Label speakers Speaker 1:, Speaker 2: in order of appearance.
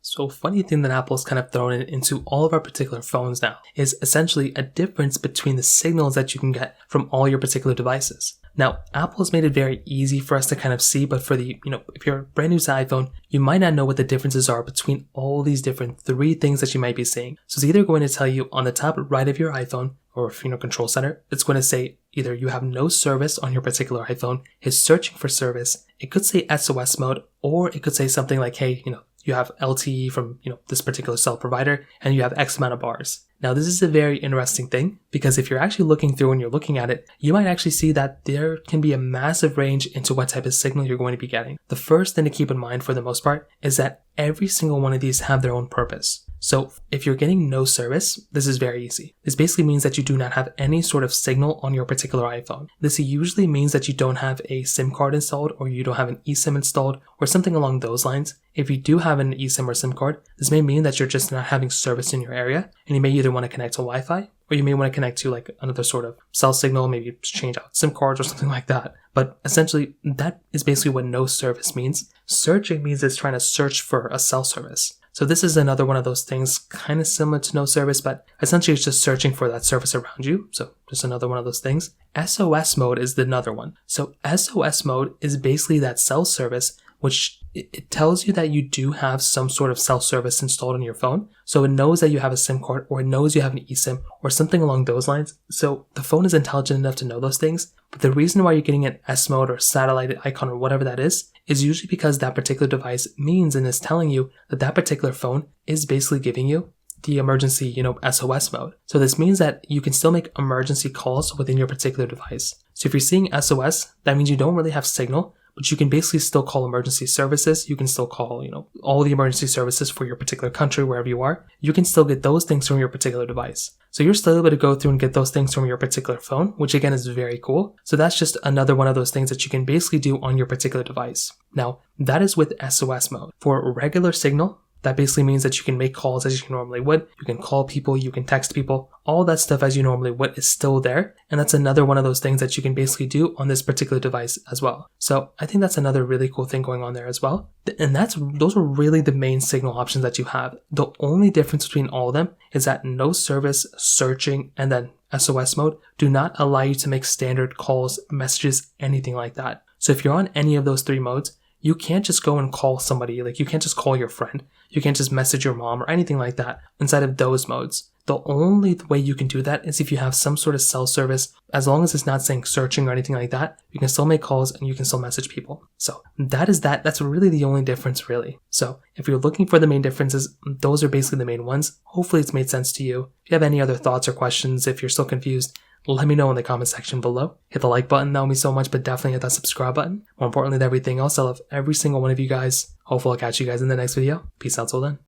Speaker 1: So funny thing that Apple's kind of thrown into all of our particular phones now is essentially a difference between the signals that you can get from all your particular devices. Now, Apple's made it very easy for us to kind of see, but for if you're brand new to iPhone, you might not know what the differences are between all these different three things that you might be seeing. So it's either going to tell you on the top right of your iPhone or control center, it's going to say either you have no service on your particular iPhone, is searching for service. It could say SOS mode, or it could say something like, hey, you have LTE from, this particular cell provider and you have X amount of bars. Now, this is a very interesting thing because if you're actually looking through and you're looking at it, you might actually see that there can be a massive range into what type of signal you're going to be getting. The first thing to keep in mind for the most part is that every single one of these have their own purpose. So if you're getting no service, this is very easy. This basically means that you do not have any sort of signal on your particular iPhone. This usually means that you don't have a SIM card installed or you don't have an eSIM installed or something along those lines. If you do have an eSIM or SIM card, this may mean that you're just not having service in your area and you may either want to connect to Wi-Fi or you may want to connect to like another sort of cell signal, maybe change out SIM cards or something like that. But essentially, that is basically what no service means. Searching means it's trying to search for a cell service. So this is another one of those things kind of similar to no service, but essentially it's just searching for that service around you. So just another one of those things. SOS mode is another one. So SOS mode is basically that cell service, which it tells you that you do have some sort of cell service installed on your phone. So it knows that you have a SIM card or it knows you have an eSIM or something along those lines. So the phone is intelligent enough to know those things. But the reason why you're getting an S mode or satellite icon or whatever that is usually because that particular device means and is telling you that that particular phone is basically giving you the emergency, SOS mode. So this means that you can still make emergency calls within your particular device. So if you're seeing SOS, that means you don't really have signal, but you can basically still call emergency services. You can still call, all the emergency services for your particular country, wherever you are. You can still get those things from your particular device. So you're still able to go through and get those things from your particular phone, which again is very cool. So that's just another one of those things that you can basically do on your particular device. Now, that is with SOS mode. For regular signal, that basically means that you can make calls as you normally would. You can call people, you can text people, all that stuff as you normally would is still there. And that's another one of those things that you can basically do on this particular device as well. So I think that's another really cool thing going on there as well. And those are really the main signal options that you have. The only difference between all of them is that no service, searching, and then SOS mode do not allow you to make standard calls, messages, anything like that. So if you're on any of those three modes, you can't just go and call somebody, like you can't just call your friend, you can't just message your mom or anything like that inside of those modes. The only way you can do that is if you have some sort of cell service. As long as it's not saying searching or anything like that, you can still make calls and you can still message people. So that's really the only difference really. So if you're looking for the main differences, those are basically the main ones. Hopefully it's made sense to you. If you have any other thoughts or questions, if you're still confused, let me know in the comment section below. Hit the like button, that would mean so much, but definitely hit that subscribe button. More importantly than everything else, I love every single one of you guys. Hopefully I'll catch you guys in the next video. Peace out till then.